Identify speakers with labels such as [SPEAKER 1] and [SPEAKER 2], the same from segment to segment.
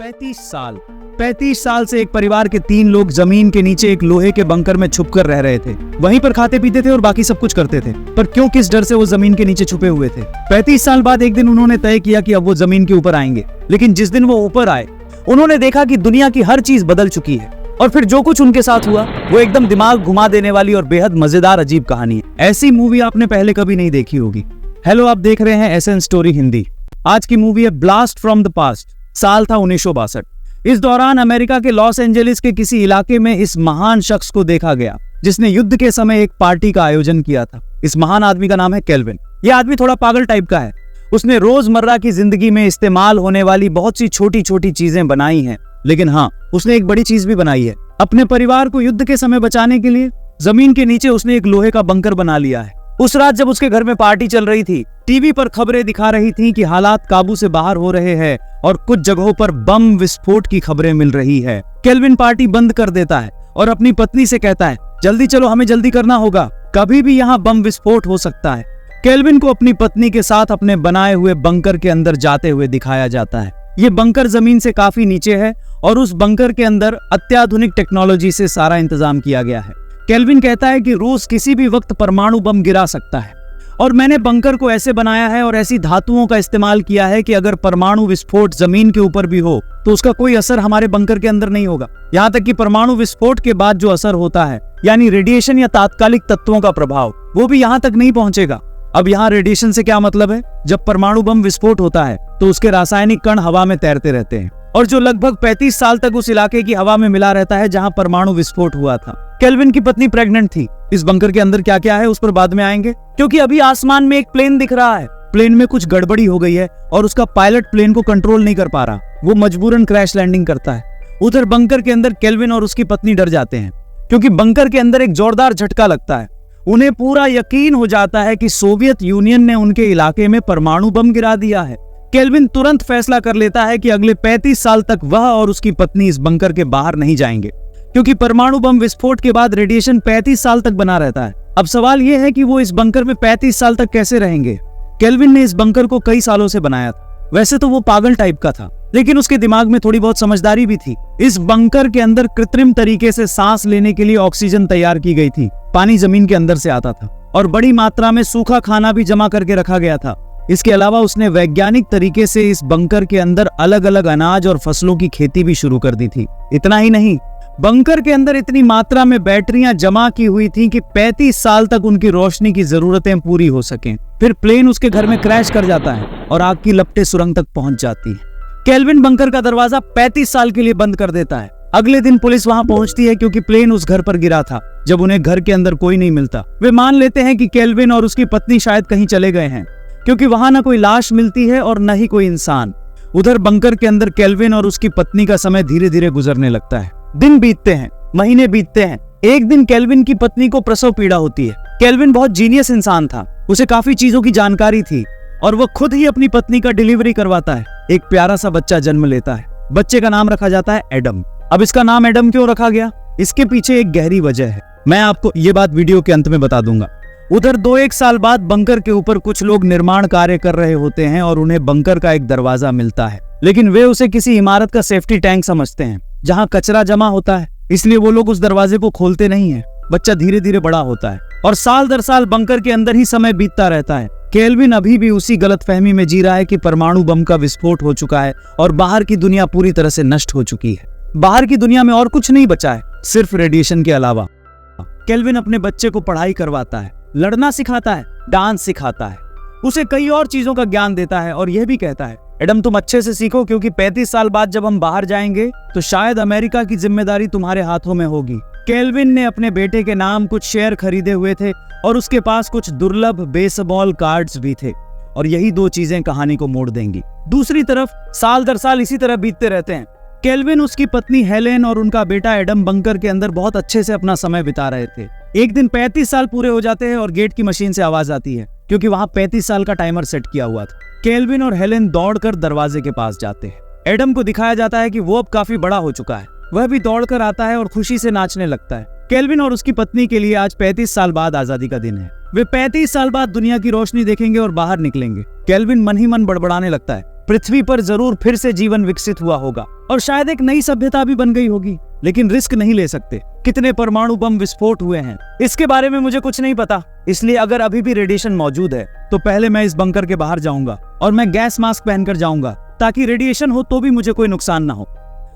[SPEAKER 1] पैंतीस साल से एक परिवार के 3 लोग जमीन के नीचे एक लोहे के बंकर में छुपकर रह रहे थे। वहीं पर खाते पीते थे और बाकी सब कुछ करते थे, पर क्यों किस डर से वो जमीन के नीचे छुपे हुए थे। 35 साल बाद एक दिन उन्होंने तय किया कि अब वो जमीन के ऊपर आएंगे। लेकिन जिस दिन वो ऊपर आए, उन्होंने देखा कि दुनिया की हर चीज बदल चुकी है। और फिर जो कुछ उनके साथ हुआ वो एकदम दिमाग घुमा देने वाली और बेहद मजेदार अजीब कहानी है। ऐसी मूवी आपने पहले कभी नहीं देखी होगी। हेलो, आप देख रहे हैं एसएन स्टोरी हिंदी। आज की मूवी है ब्लास्ट फ्रॉम द पास्ट। साल था 1962। इस दौरान अमेरिका के लॉस एंजलिस के किसी इलाके में इस महान शख्स को देखा गया जिसने युद्ध के समय एक पार्टी का आयोजन किया था। इस महान आदमी का नाम है केल्विन। यह आदमी थोड़ा पागल टाइप का है। उसने रोजमर्रा की जिंदगी में इस्तेमाल होने वाली बहुत सी छोटी छोटी चीजें बनाई हैं, लेकिन हाँ, उसने एक बड़ी चीज भी बनाई है। अपने परिवार को युद्ध के समय बचाने के लिए जमीन के नीचे उसने एक लोहे का बंकर बना लिया है। उस रात जब उसके घर में पार्टी चल रही थी, टीवी पर खबरें दिखा रही थीं कि हालात काबू से बाहर हो रहे हैं और कुछ जगहों पर बम विस्फोट की खबरें मिल रही है। केल्विन पार्टी बंद कर देता है और अपनी पत्नी से कहता है, जल्दी चलो, हमें जल्दी करना होगा, कभी भी यहाँ बम विस्फोट हो सकता है। केल्विन को अपनी पत्नी के साथ अपने बनाए हुए बंकर के अंदर जाते हुए दिखाया जाता है। ये बंकर जमीन से काफी नीचे है और उस बंकर के अंदर अत्याधुनिक टेक्नोलॉजी से सारा इंतजाम किया गया है। केल्विन कहता है कि रूस किसी भी वक्त परमाणु बम गिरा सकता है और मैंने बंकर को ऐसे बनाया है और ऐसी धातुओं का इस्तेमाल किया है कि अगर परमाणु विस्फोट जमीन के ऊपर भी हो तो उसका कोई असर हमारे बंकर के अंदर नहीं होगा। यहाँ तक कि परमाणु विस्फोट के बाद जो असर होता है, यानी रेडिएशन या तात्कालिक तत्वों का प्रभाव, वो भी यहाँ तक नहीं पहुंचेगा। अब यहाँ रेडिएशन से क्या मतलब है? जब परमाणु बम विस्फोट होता है तो उसके रासायनिक कण हवा में तैरते रहते हैं और जो लगभग 35 साल तक उस इलाके की हवा में मिला रहता है जहाँ परमाणु विस्फोट हुआ था। केल्विन की पत्नी प्रेग्नेंट थी। इस बंकर के अंदर क्या क्या है उस पर बाद में आएंगे, क्योंकि अभी आसमान में एक प्लेन दिख रहा है। प्लेन में कुछ गड़बड़ी हो गई है और उसका पायलट प्लेन को कंट्रोल नहीं कर पा रहा। वो मजबूरन क्रैश लैंडिंग करता है। उधर बंकर के अंदर केल्विन और उसकी पत्नी डर जाते हैं क्योंकि बंकर के अंदर एक जोरदार झटका लगता है। उन्हें पूरा यकीन हो जाता है कि सोवियत यूनियन ने उनके इलाके में परमाणु बम गिरा दिया है। केल्विन तुरंत फैसला कर लेता है कि अगले 35 साल तक वह और उसकी पत्नी इस बंकर के बाहर नहीं जाएंगे, क्योंकि परमाणु बम विस्फोट के बाद रेडिएशन 35 साल तक बना रहता है। अब सवाल यह है कि वो इस बंकर में 35 साल तक कैसे रहेंगे। केल्विन ने इस बंकर को कई सालों से बनाया था। वैसे तो वो पागल टाइप का था, लेकिन उसके दिमाग में थोड़ी बहुत समझदारी भी थी। इस बंकर के अंदर कृत्रिम तरीके से सांस लेने के लिए ऑक्सीजन तैयार की गई थी। पानी जमीन के अंदर से आता था और बड़ी मात्रा में सूखा खाना भी जमा करके रखा गया था। इसके अलावा उसने वैज्ञानिक तरीके से इस बंकर के अंदर अलग अलग अनाज और फसलों की खेती भी शुरू कर दी थी। इतना ही नहीं, बंकर के अंदर इतनी मात्रा में बैटरियां जमा की हुई थी कि 35 साल तक उनकी रोशनी की जरूरतें पूरी हो सकें। फिर प्लेन उसके घर में क्रैश कर जाता है और आग की लपटें सुरंग तक पहुंच जाती हैं। केल्विन बंकर का दरवाजा 35 साल के लिए बंद कर देता है। अगले दिन पुलिस वहां पहुंचती है क्योंकि प्लेन उस घर पर गिरा था। जब उन्हें घर के अंदर कोई नहीं मिलता, वे मान लेते हैं कि केल्विन और उसकी पत्नी शायद कहीं चले गए हैं, क्योंकि वहां न कोई लाश मिलती है और न ही कोई इंसान। उधर बंकर के अंदर केल्विन और उसकी पत्नी का समय धीरे धीरे गुजरने लगता है। दिन बीतते हैं, महीने बीतते हैं। एक दिन केल्विन की पत्नी को प्रसव पीड़ा होती है। केल्विन बहुत जीनियस इंसान था। उसे काफी चीजों की जानकारी थी और वह खुद ही अपनी पत्नी का डिलीवरी करवाता है। एक प्यारा सा बच्चा जन्म लेता है। बच्चे का नाम रखा जाता है एडम। अब इसका नाम एडम क्यों रखा गया, इसके पीछे एक गहरी वजह है। मैं आपको ये बात वीडियो के अंत में बता दूंगा। उधर 2-1 साल बाद बंकर के ऊपर कुछ लोग निर्माण कार्य कर रहे होते हैं और उन्हें बंकर का एक दरवाजा मिलता है, लेकिन वे उसे किसी इमारत का सेफ्टी टैंक समझते हैं जहां कचरा जमा होता है, इसलिए वो लोग उस दरवाजे को खोलते नहीं है। बच्चा धीरे धीरे बड़ा होता है और साल दर साल बंकर के अंदर ही समय बीतता रहता है। केल्विन अभी भी उसी गलतफहमी में जी रहा है कि परमाणु बम का विस्फोट हो चुका है और बाहर की दुनिया पूरी तरह से नष्ट हो चुकी है। बाहर की दुनिया में और कुछ नहीं बचा है, सिर्फ रेडिएशन के अलावा। केल्विन अपने बच्चे को पढ़ाई करवाता है, लड़ना सिखाता है, डांस सिखाता है, उसे कई और चीजों का ज्ञान देता है और यह भी कहता है, एडम तुम अच्छे से सीखो, क्योंकि 35 साल बाद जब हम बाहर जाएंगे तो शायद अमेरिका की जिम्मेदारी तुम्हारे हाथों में होगी। केल्विन ने अपने बेटे के नाम कुछ शेयर खरीदे हुए थे और उसके पास कुछ दुर्लभ बेसबॉल कार्ड्स भी थे और यही 2 चीजें कहानी को मोड़ देंगी। दूसरी तरफ साल दर साल इसी तरह बीतते रहते हैं। केल्विन, उसकी पत्नी हेलेन और उनका बेटा एडम बंकर के अंदर बहुत अच्छे से अपना समय बिता रहे थे। एक दिन 35 साल पूरे हो जाते हैं और गेट की मशीन से आवाज आती है, क्योंकि वहां 35 साल का टाइमर सेट किया हुआ था। केल्विन और हेलेन दौड़कर दरवाजे के पास जाते हैं। एडम को दिखाया जाता है कि वो अब काफी बड़ा हो चुका है। वह भी दौड़कर आता है और खुशी से नाचने लगता है। केल्विन और उसकी पत्नी के लिए आज 35 साल बाद आजादी का दिन है। वे 35 साल बाद दुनिया की रोशनी देखेंगे और बाहर निकलेंगे। केल्विन मन ही मन बड़बड़ाने लगता है, पृथ्वी पर जरूर फिर से जीवन विकसित हुआ होगा और शायद एक नई सभ्यता भी बन गई होगी, लेकिन रिस्क नहीं ले सकते। कितने परमाणु बम विस्फोट हुए हैं इसके बारे में मुझे कुछ नहीं पता, इसलिए अगर अभी भी रेडिएशन मौजूद है तो पहले मैं इस बंकर के बाहर जाऊंगा और मैं गैस मास्क पहनकर जाऊंगा ताकि रेडिएशन हो तो भी मुझे कोई नुकसान ना हो।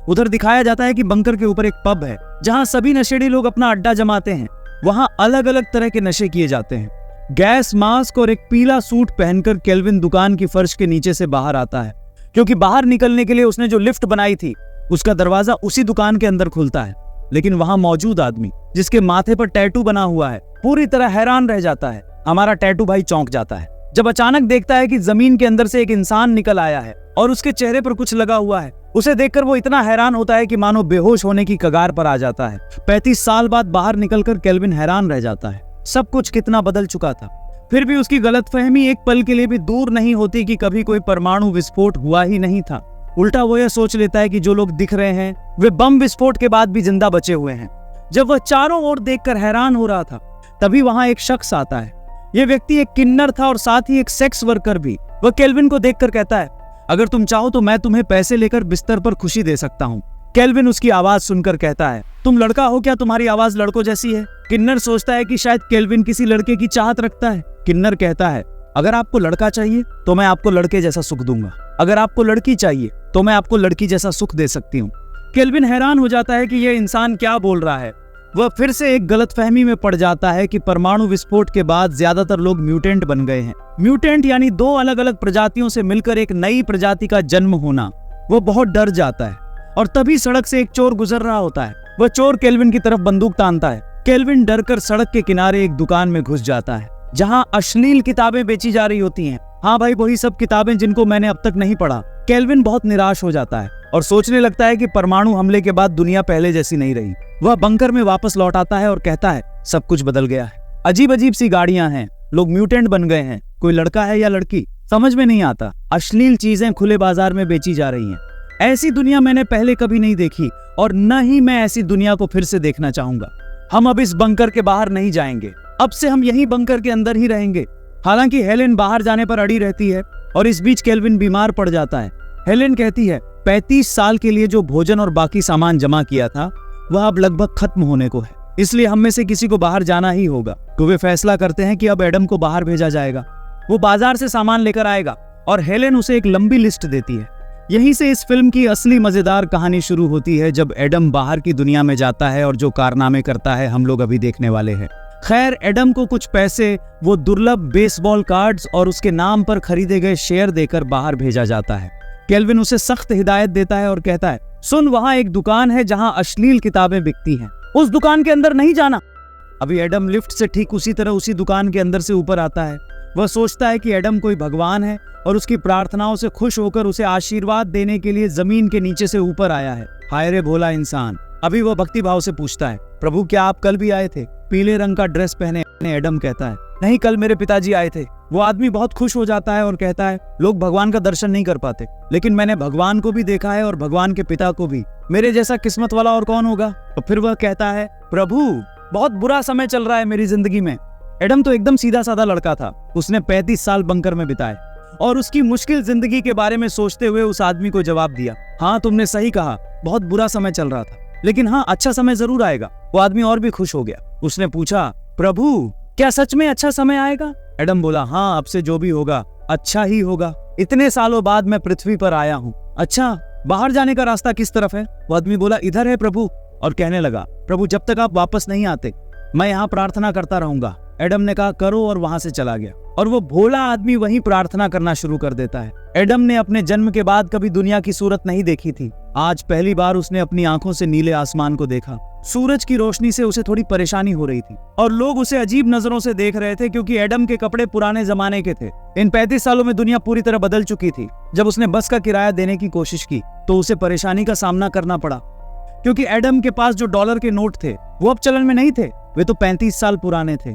[SPEAKER 1] उधर दिखाया जाता है कि बंकर के ऊपर एक पब है जहां सभी नशेड़ी लोग अपना अड्डा जमाते हैं। वहां अलग अलग तरह के नशे किए जाते हैं। गैस मास्क और एक पीला सूट पहनकर केल्विन दुकान की फर्श के नीचे से बाहर आता है, क्योंकि बाहर निकलने के लिए उसने जो लिफ्ट बनाई थी उसका दरवाजा उसी दुकान के अंदर खुलता है। लेकिन वहां मौजूद आदमी जिसके माथे पर टैटू बना हुआ है पूरी तरह हैरान रह जाता है। हमारा टैटू भाई चौंक जाता है जब अचानक देखता है कि जमीन के अंदर से एक इंसान निकल आया है और उसके चेहरे पर कुछ लगा हुआ है। उसे देखकर वो इतना हैरान होता है कि मानो बेहोश होने की कगार पर आ जाता है। 35 साल बाद बाहर निकलकर केल्विन हैरान रह जाता है। सब कुछ कितना बदल चुका था। फिर भी उसकी गलतफहमी एक पल के लिए भी दूर नहीं होती कि कभी कोई परमाणु विस्फोट हुआ ही नहीं था। उल्टा वो यह सोच लेता है कि जो लोग दिख रहे हैं वे बम विस्फोट के बाद भी जिंदा बचे हुए हैं। जब वह चारों ओर देखकर हैरान हो रहा था तभी वहां एक शख्स आता है। यह व्यक्ति एक किन्नर था और साथ ही एक सेक्स वर्कर भी। वह केल्विन को देखकर कहता है, अगर तुम चाहो तो मैं तुम्हें पैसे लेकर बिस्तर पर खुशी दे सकता हूँ। केल्विन उसकी आवाज सुनकर कहता है, तुम लड़का हो क्या? तुम्हारी आवाज लड़कों जैसी है। किन्नर सोचता है कि शायद केल्विन किसी लड़के की चाहत रखता है। किन्नर कहता है, अगर आपको लड़का चाहिए तो मैं आपको लड़के जैसा सुख दूंगा, अगर आपको लड़की चाहिए तो मैं आपको लड़की जैसा सुख दे सकती हूँ। केल्विन हैरान हो जाता है कि यह इंसान क्या बोल रहा है। वह फिर से एक गलतफहमी में पड़ जाता है कि परमाणु विस्फोट के बाद ज्यादातर लोग म्यूटेंट बन गए हैं। म्यूटेंट यानी दो अलग अलग प्रजातियों से मिलकर एक नई प्रजाति का जन्म होना। वो बहुत डर जाता है और तभी सड़क से एक चोर गुजर रहा होता है। वह चोर केल्विन की तरफ बंदूक तानता है। केल्विन डरकर सड़क के किनारे एक दुकान में घुस जाता है जहां अश्लील किताबें बेची जा रही होती हैं। हाँ भाई, वही सब किताबें जिनको मैंने अब तक नहीं पढ़ा। केल्विन बहुत निराश हो जाता है और सोचने लगता है कि परमाणु हमले के बाद दुनिया पहले जैसी नहीं रही। वह बंकर में वापस लौट आता है और कहता है, सब कुछ बदल गया है। अजीब अजीब सी गाड़ियां हैं, लोग म्यूटेंट बन गए हैं, कोई लड़का है या लड़की समझ में नहीं आता। अश्लील चीजें खुले बाजार में बेची जा रही हैं। ऐसी दुनिया मैंने पहले कभी नहीं देखी और न ही मैं ऐसी दुनिया को फिर से देखना चाहूंगा। हम अब इस बंकर के बाहर नहीं जाएंगे, अब से हम यही बंकर के अंदर ही रहेंगे। हालांकि हेलेन बाहर जाने पर अड़ी रहती है और इस बीच केल्विन बीमार पड़ जाता है। हेलेन कहती है, 35 साल के लिए जो भोजन और बाकी सामान जमा किया था वह अब लगभग खत्म होने को है, इसलिए हम में से किसी को बाहर जाना ही होगा। तो वे फैसला करते हैं कि अब एडम को बाहर भेजा जाएगा। वो बाजार से सामान लेकर आएगा और हेलेन उसे एक लंबी लिस्ट देती है। यहीं से इस फिल्म की असली मजेदार कहानी शुरू होती है, जब एडम बाहर की दुनिया में जाता है और जो कारनामे करता है हम लोग अभी देखने वाले हैं। खैर, एडम को कुछ पैसे, वो दुर्लभ बेसबॉल कार्ड्स और उसके नाम पर खरीदे गए शेयर देकर बाहर भेजा जाता है। केल्विन उसे सख्त हिदायत देता है और कहता है, सुन, वहां एक दुकान है जहां अश्लील किताबें बिकती हैं, उस दुकान के अंदर नहीं जाना। अभी एडम लिफ्ट से ठीक उसी तरह उसी दुकान के अंदर से ऊपर आता है। वह सोचता है कि एडम कोई भगवान है और उसकी प्रार्थनाओं से खुश होकर उसे आशीर्वाद देने के लिए जमीन के नीचे से ऊपर आया है। हाय रे भोला इंसान। अभी वह भक्ति भाव से पूछता है, प्रभु क्या आप कल भी आए थे? पीले रंग का ड्रेस पहने एडम कहता है, नहीं, कल मेरे पिताजी आए थे। वो आदमी बहुत खुश हो जाता है और कहता है, लोग भगवान का दर्शन नहीं कर पाते, लेकिन मैंने भगवान को भी देखा है और भगवान के पिता को भी। मेरे जैसा किस्मत वाला और कौन होगा? और फिर वह कहता है, प्रभु बहुत बुरा समय चल रहा है मेरी जिंदगी में। एडम तो एकदम सीधा साधा लड़का था। उसने 35 साल बंकर में बिताए और उसकी मुश्किल जिंदगी के बारे में सोचते हुए उस आदमी को जवाब दिया, हाँ तुमने सही कहा, बहुत बुरा समय चल रहा था, लेकिन हाँ अच्छा समय जरूर आएगा। वो आदमी और भी खुश हो गया। उसने पूछा, प्रभु क्या सच में अच्छा समय आएगा? एडम बोला, हाँ अब से जो भी होगा अच्छा ही होगा। इतने सालों बाद मैं पृथ्वी पर आया हूँ। अच्छा, बाहर जाने का रास्ता किस तरफ है? वो आदमी बोला, इधर है प्रभु। और कहने लगा, प्रभु जब तक आप वापस नहीं आते मैं यहाँ प्रार्थना करता रहूंगा। एडम ने कहा, करो, और वहां से चला गया। और वो भोला आदमी वहीं प्रार्थना करना शुरू कर देता है। एडम ने अपने जन्म के बाद कभी दुनिया की सूरत नहीं देखी थी। आज पहली बार उसने अपनी आंखों से नीले आसमान को देखा। सूरज की रोशनी से उसे थोड़ी परेशानी हो रही थी और लोग उसे अजीब नजरों से देख रहे थे, क्योंकि एडम के कपड़े पुराने जमाने के थे। इन 35 सालों में दुनिया पूरी तरह बदल चुकी थी। जब उसने बस का किराया देने की कोशिश की तो उसे परेशानी का सामना करना पड़ा, क्योंकि एडम के पास जो डॉलर के नोट थे वो अब चलन में नहीं थे, वे तो 35 साल पुराने थे।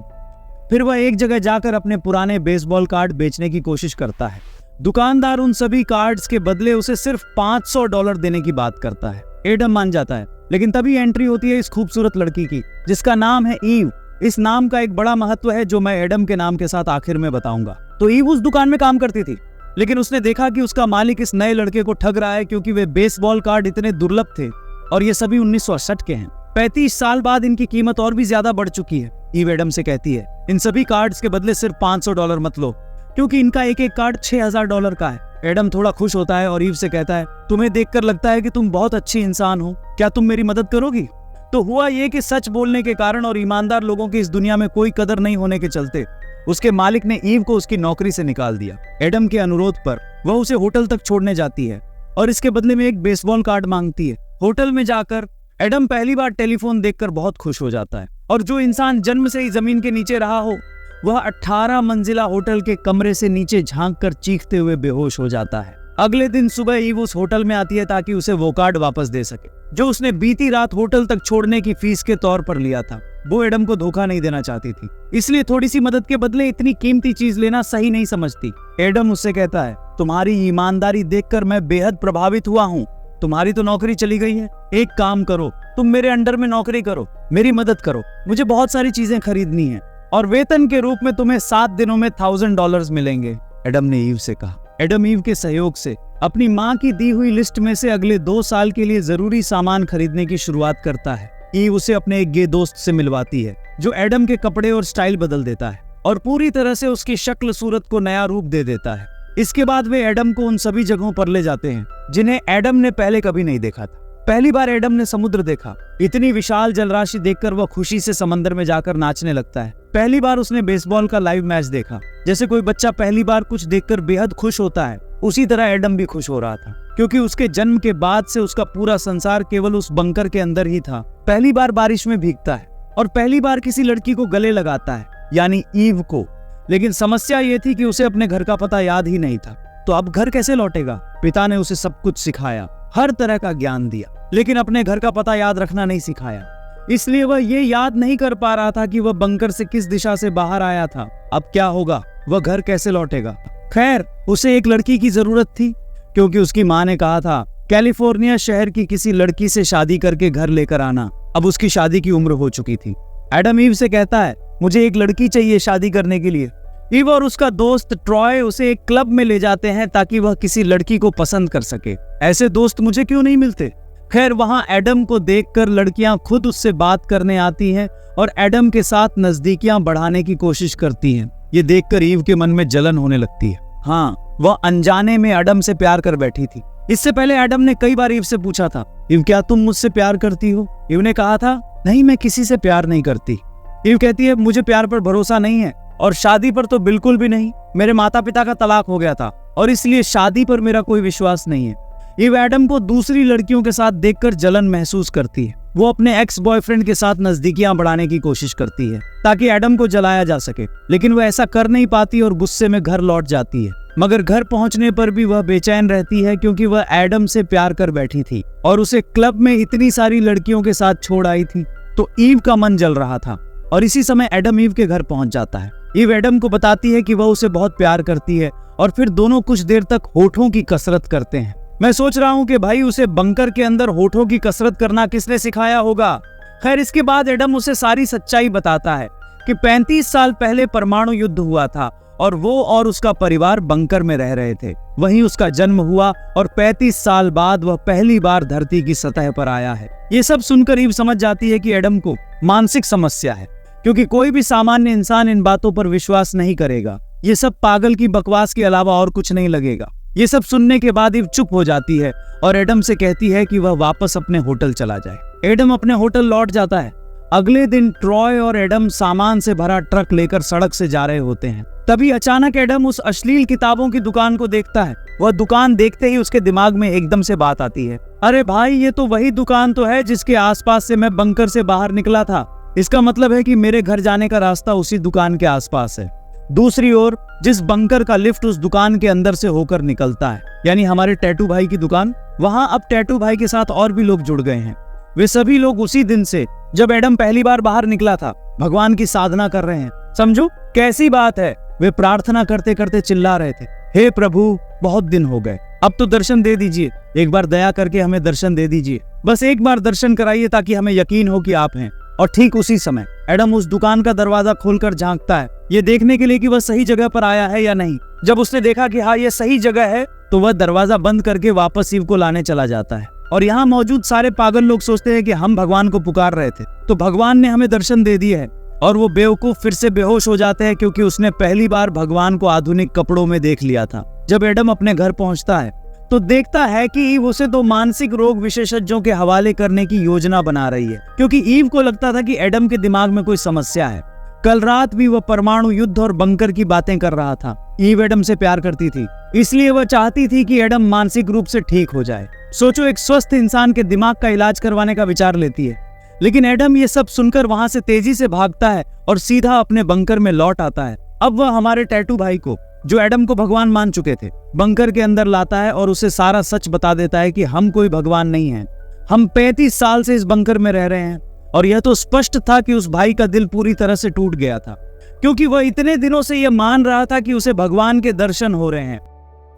[SPEAKER 1] फिर वह एक जगह जाकर अपने पुराने बेसबॉल कार्ड बेचने की कोशिश करता है। दुकानदार उन सभी कार्ड्स के बदले उसे सिर्फ $500 देने की बात करता है। एडम मान जाता है, लेकिन तभी एंट्री होती है इस खूबसूरत लड़की की, जिसका नाम है ईव। इस नाम का एक बड़ा महत्व है जो मैं एडम के नाम के साथ आखिर में बताऊंगा। तो ईव उस दुकान में काम करती थी लेकिन उसने देखा कि उसका मालिक इस नए लड़के को ठग रहा है, क्योंकि वे बेसबॉल कार्ड इतने दुर्लभ थे और ये सभी 1968 के हैं। 35 साल बाद इनकी कीमत और भी ज्यादा बढ़ चुकी है। ईव एडम से कहती है, इन सभी कार्ड्स के बदले सिर्फ $500 मत लो, क्योंकि इनका एक एक कार्ड $6000 का है। एडम थोड़ा खुश होता है और ईव से कहता है, तुम्हें देखकर लगता है कि तुम बहुत अच्छी इंसान हो, क्या तुम मेरी मदद करोगी? तो हुआ ये कि सच बोलने के कारण और ईमानदार लोगों की इस दुनिया में कोई कदर नहीं होने के चलते उसके मालिक ने ईव को उसकी नौकरी से निकाल दिया। एडम के अनुरोध पर वह उसे होटल तक छोड़ने जाती है और इसके बदले में एक बेसबॉल कार्ड मांगती है। होटल में जाकर एडम पहली बार टेलीफोन देखकर बहुत खुश हो जाता है, और जो इंसान जन्म से ही जमीन के नीचे रहा हो वह 18 मंजिला होटल के कमरे से नीचे झांककर चीखते हुए बेहोश हो जाता है। अगले दिन सुबह ईव उस होटल में आती है ताकि उसे वो कार्ड वापस दे सके जो उसने बीती रात होटल तक छोड़ने की फीस के तौर पर लिया था। वो एडम को धोखा नहीं देना चाहती थी, इसलिए थोड़ी सी मदद के बदले इतनी कीमती चीज लेना सही नहीं समझती। एडम उससे कहता है, तुम्हारी ईमानदारी देखकर मैं बेहद प्रभावित हुआ हूँ। तुम्हारी तो नौकरी चली गई है, एक काम करो, तुम मेरे अंडर में नौकरी करो, मेरी मदद करो, मुझे बहुत सारी चीजें खरीदनी है और वेतन के रूप में तुम्हें 7 दिनों में $1000 मिलेंगे। एडम ने ईव से कहा। एडम ईव के सहयोग से अपनी माँ की दी हुई लिस्ट में से अगले 2 साल के लिए जरूरी सामान खरीदने की शुरुआत करता है। ईव उसे अपने एक गे दोस्त से मिलवाती है जो एडम के कपड़े और स्टाइल बदल देता है और पूरी तरह से उसकी शक्ल सूरत को नया रूप दे देता है। इसके बाद वे एडम को उन सभी जगहों पर ले जाते हैं जिन्हें एडम ने पहले कभी नहीं देखा था। पहली बार एडम ने समुद्र देखा। इतनी विशाल जलराशि देखकर वह खुशी से समंदर में जाकर नाचने लगता है। पहली बार उसने बेसबॉल का लाइव मैच देखा। जैसे कोई बच्चा पहली बार कुछ देखकर बेहद खुश होता है, उसी तरह एडम भी खुश हो रहा था, क्योंकि उसके जन्म के बाद से उसका पूरा संसार केवल उस बंकर के अंदर ही था। पहली बार बारिश में भीगता है और पहली बार किसी लड़की को गले लगाता है, यानी ईव को। लेकिन समस्या ये थी कि उसे अपने घर का पता याद ही नहीं था, तो अब घर कैसे लौटेगा? पिता ने उसे सब कुछ सिखाया, हर तरह का ज्ञान दिया, लेकिन अपने घर का पता याद रखना नहीं सिखाया। इसलिए वह ये याद नहीं कर पा रहा था कि वह बंकर से किस दिशा से बाहर आया था। अब क्या होगा? वह घर कैसे लौटेगा? खैर, उसे एक लड़की की जरूरत थी, क्योंकि उसकी माँ ने कहा था कैलिफोर्निया शहर की किसी लड़की से शादी करके घर लेकर आना। अब उसकी शादी की उम्र हो चुकी थी। एडम ईव से कहता है, मुझे एक लड़की चाहिए शादी करने के लिए। ईव और उसका दोस्त ट्रॉय उसे एक क्लब में ले जाते हैं ताकि वह किसी लड़की को पसंद कर सके। ऐसे दोस्त मुझे क्यों नहीं मिलते? खैर, वहां एडम को देखकर लड़कियां खुद उससे बात करने आती हैं और एडम के साथ नजदीकियां बढ़ाने की कोशिश करती हैं। ये देखकर ईव के मन में जलन होने लगती है। हाँ, वह अनजाने में एडम से प्यार कर बैठी थी। इससे पहले एडम ने कई बार ईव से पूछा था, ईव क्या तुम मुझसे प्यार करती हो? ईव ने कहा था, नहीं, मैं किसी से प्यार नहीं करती। ईव कहती है, मुझे प्यार पर भरोसा नहीं है और शादी पर तो बिल्कुल भी नहीं। मेरे माता पिता का तलाक हो गया था और इसलिए शादी पर मेरा कोई विश्वास नहीं है। ईव एडम को दूसरी लड़कियों के साथ देखकर जलन महसूस करती है। वो अपने एक्स बॉयफ्रेंड के साथ नजदीकियां बढ़ाने की कोशिश करती है ताकि एडम को जलाया जा सके, लेकिन वह ऐसा कर नहीं पाती और गुस्से में घर लौट जाती है। मगर घर पहुंचने पर भी वह बेचैन रहती है, क्योंकि वह एडम से प्यार कर बैठी थी और उसे क्लब में इतनी सारी लड़कियों के साथ छोड़ आई थी। तो ईव का मन जल रहा था और इसी समय एडम ईव के घर पहुंच जाता है। ईव एडम को बताती है कि वह उसे बहुत प्यार करती है और फिर दोनों कुछ देर तक होठों की कसरत करते हैं। मैं सोच रहा हूँ कि भाई, उसे बंकर के अंदर होठों की कसरत करना किसने सिखाया होगा? खैर, इसके बाद एडम उसे सारी सच्चाई बताता है कि 35 साल पहले परमाणु युद्ध हुआ था और वो और उसका परिवार बंकर में रह रहे थे। वहीं उसका जन्म हुआ और 35 साल बाद वह पहली बार धरती की सतह पर आया है। ये सब सुनकर ईव समझ जाती है कि एडम को मानसिक समस्या है, क्योंकि कोई भी सामान्य इंसान इन बातों पर विश्वास नहीं करेगा। ये सब पागल की बकवास के अलावा और कुछ नहीं लगेगा। ये सब सुनने के बाद ईव चुप हो जाती है और एडम से कहती है कि वह वापस अपने होटल चला जाए। एडम अपने होटल लौट जाता है। अगले दिन ट्रॉय और एडम सामान से भरा ट्रक लेकर सड़क से जा रहे होते हैं। तभी अचानक एडम उस अश्लील किताबों की दुकान को देखता है। वह दुकान देखते ही उसके दिमाग में एकदम से बात आती है, अरे भाई, ये तो वही दुकान तो है जिसके आसपास से मैं बंकर से बाहर निकला था। इसका मतलब है कि मेरे घर जाने का रास्ता उसी दुकान के आसपास है। दूसरी ओर जिस बंकर का लिफ्ट उस दुकान के अंदर से होकर निकलता है, यानी हमारे टैटू भाई की दुकान, वहां अब टैटू भाई के साथ और भी लोग जुड़ गए हैं। वे सभी लोग उसी दिन से, जब एडम पहली बार बाहर निकला था, भगवान की साधना कर रहे हैं। समझो कैसी बात है। वे प्रार्थना करते करते चिल्ला रहे थे, हे प्रभु, बहुत दिन हो गए, अब तो दर्शन दे दीजिए, एक बार दया करके हमें दर्शन दे दीजिए, बस एक बार दर्शन कराइए ताकि हमें यकीन हो कि आप हैं। और ठीक उसी समय एडम उस दुकान का दरवाजा खोलकर झांकता है, ये देखने के लिए कि वह सही जगह पर आया है या नहीं। जब उसने देखा कि हाँ ये सही जगह है, तो वह दरवाजा बंद करके वापस ईव को लाने चला जाता है। और यहाँ मौजूद सारे पागल लोग सोचते हैं कि हम भगवान को पुकार रहे थे, तो भगवान ने हमें दर्शन दे दिए है। और वो बेवकूफ फिर से बेहोश हो जाते हैं, क्योंकि उसने पहली बार भगवान को आधुनिक कपड़ों में देख लिया था। जब एडम अपने घर पहुंचता है तो देखता है कि ईव उसे 2 मानसिक रोग विशेषज्ञों के हवाले करने की योजना बना रही है, क्योंकि ईव को लगता था कि एडम के दिमाग में कोई समस्या है। कल रात भी वह परमाणु युद्ध और बंकर की बातें कर रहा था। ईव एडम से प्यार करती थी, इसलिए वह चाहती थी कि एडम मानसिक रूप से ठीक हो जाए। सोचो, एक स्वस्थ इंसान के दिमाग का इलाज करवाने का विचार लेती है। लेकिन एडम ये सब सुनकर वहां से तेजी से भागता है और सीधा अपने बंकर में लौट आता है। अब वह हमारे टैटू भाई को, जो एडम को भगवान मान चुके थे, बंकर के अंदर लाता है और उसे सारा सच बता देता है कि हम कोई भगवान नहीं हैं। हम 35 साल से इस बंकर में रह रहे हैं। और यह तो स्पष्ट था कि उस भाई का दिल पूरी तरह से टूट गया था, क्योंकि वह इतने दिनों से यह मान रहा था कि उसे भगवान के दर्शन हो रहे हैं।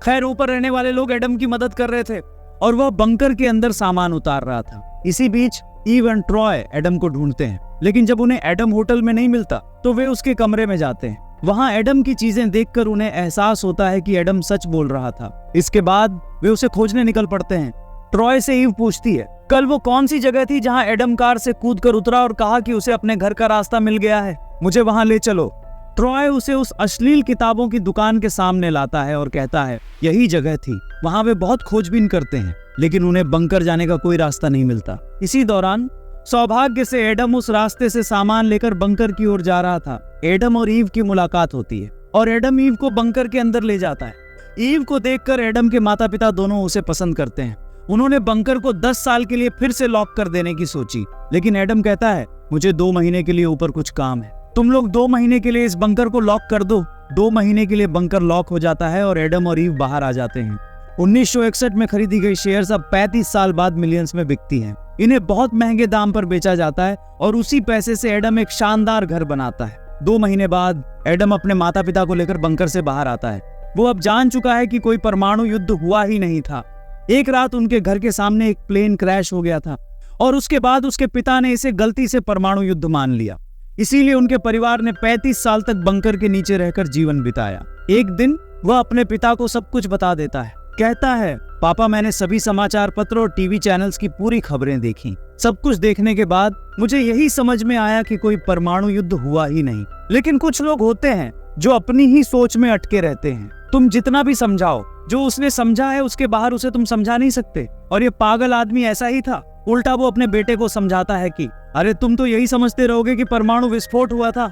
[SPEAKER 1] खैर, ऊपर रहने वाले लोग एडम की मदद कर रहे थे और वह बंकर के अंदर सामान उतार रहा था। इसी बीच ईव एंड ट्रॉय एडम को ढूंढते हैं, लेकिन जब उन्हें एडम होटल में नहीं मिलता तो वे उसके कमरे में जाते हैं। वहां एडम की चीजें देखकर उन्हें एहसास होता है कि एडम सच बोल रहा था। इसके बाद वे उसे खोजने निकल पड़ते हैं। ट्रॉय से ईव पूछती है, कल वो कौन सी जगह थी जहां एडम कार से कूदकर उतरा और कहा कि उसे अपने घर का रास्ता मिल गया है, मुझे वहां ले चलो। ट्रॉय उसे उस अश्लील किताबों की दुकान के सामने लाता है और कहता है यही जगह थी। वहां वे बहुत खोजबीन करते हैं, लेकिन उन्हें बंकर जाने का कोई रास्ता नहीं मिलता। इसी दौरान सौभाग्य से एडम उस रास्ते से सामान लेकर बंकर की ओर जा रहा था। एडम और ईव की मुलाकात होती है और एडम ईव को बंकर के अंदर ले जाता है। ईव को देखकर एडम के माता पिता दोनों उसे पसंद करते हैं। उन्होंने बंकर को 10 साल के लिए फिर से लॉक कर देने की सोची, लेकिन एडम कहता है मुझे 2 महीने के लिए ऊपर कुछ काम है, तुम लोग 2 महीने के लिए इस बंकर को लॉक कर दो। 2 महीने के लिए बंकर लॉक हो जाता है और एडम और ईव बाहर आ जाते हैं। 1961 में खरीदी गई शेयर्स अब 35 साल बाद मिलियंस में बिकती हैं। इन्हें बहुत महंगे दाम पर बेचा जाता है और उसी पैसे से एडम एक शानदार घर बनाता है। 2 महीने बाद एडम अपने माता पिता को लेकर बंकर से बाहर आता है। वो अब जान चुका है कि कोई परमाणु युद्ध हुआ ही नहीं था। एक रात उनके घर के सामने एक प्लेन क्रैश हो गया था और उसके बाद उसके पिता ने इसे गलती से परमाणु युद्ध मान लिया। इसीलिए उनके परिवार ने 35 साल तक बंकर के नीचे रहकर जीवन बिताया। एक दिन वह अपने पिता को सब कुछ बता देता है। कहता है, पापा मैंने सभी समाचार पत्र और टीवी चैनल्स की पूरी खबरें देखी। सब कुछ देखने के बाद मुझे यही समझ में आया कि कोई परमाणु युद्ध हुआ ही नहीं। लेकिन कुछ लोग होते हैं जो अपनी ही सोच में अटके रहते हैं। तुम जितना भी समझाओ, जो उसने समझा है उसके बाहर उसे तुम समझा नहीं सकते। और ये पागल आदमी ऐसा ही था। उल्टा वो अपने बेटे को समझाता है कि अरे तुम तो यही समझते रहोगे कि परमाणु विस्फोट हुआ था।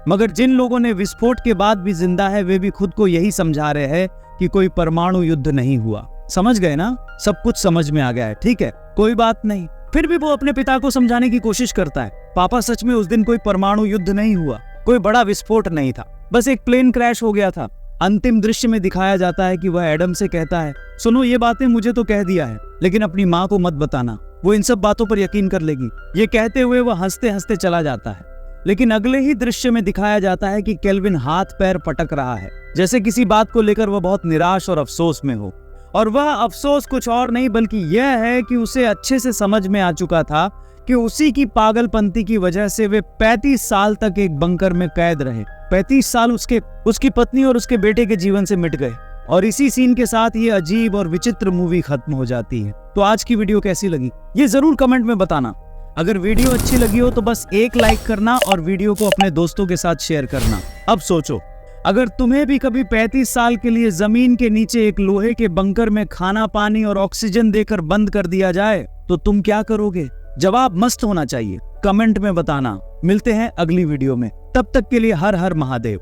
[SPEAKER 1] मगर जिन लोगों ने विस्फोट के बाद भी जिंदा है, वे भी खुद को यही समझा रहे हैं कि कोई परमाणु युद्ध नहीं हुआ। समझ गए ना? सब कुछ समझ में आ गया है, ठीक है, कोई बात नहीं। फिर भी वो अपने पिता को समझाने की कोशिश करता है, पापा सच में उस दिन कोई परमाणु युद्ध नहीं हुआ, कोई बड़ा विस्फोट नहीं था, बस एक प्लेन क्रैश हो गया था। अंतिम दृश्य में दिखाया जाता है कि वह एडम से कहता है, सुनो ये बातें मुझे तो कह दिया है, लेकिन अपनी माँ को मत बताना, वो इन सब बातों पर यकीन कर लेगी। ये कहते हुए वह हंसते हंसते चला जाता है। लेकिन अगले ही दृश्य में दिखाया जाता है कि केल्विन हाथ पैर पटक रहा है, जैसे किसी बात को लेकर वह बहुत निराश और अफसोस में हो। और वह अफसोस कुछ और नहीं बल्कि यह है कि उसे अच्छे से समझ में आ चुका था कि उसी की पागलपंती की वजह से वे 35 साल तक एक बंकर में कैद रहे। 35 साल उसकी पत्नी और उसके बेटे के जीवन से मिट गए। और इसी सीन के साथ ये अजीब और विचित्र मूवी खत्म हो जाती है। तो आज की वीडियो कैसी लगी ये जरूर कमेंट में बताना। अगर वीडियो अच्छी लगी हो तो बस एक लाइक करना और वीडियो को अपने दोस्तों के साथ शेयर करना। अब सोचो, अगर तुम्हें भी कभी 35 साल के लिए जमीन के नीचे एक लोहे के बंकर में खाना पानी और ऑक्सीजन देकर बंद कर दिया जाए तो तुम क्या करोगे? जवाब मस्त होना चाहिए, कमेंट में बताना। मिलते हैं अगली वीडियो में, तब तक के लिए हर हर महादेव।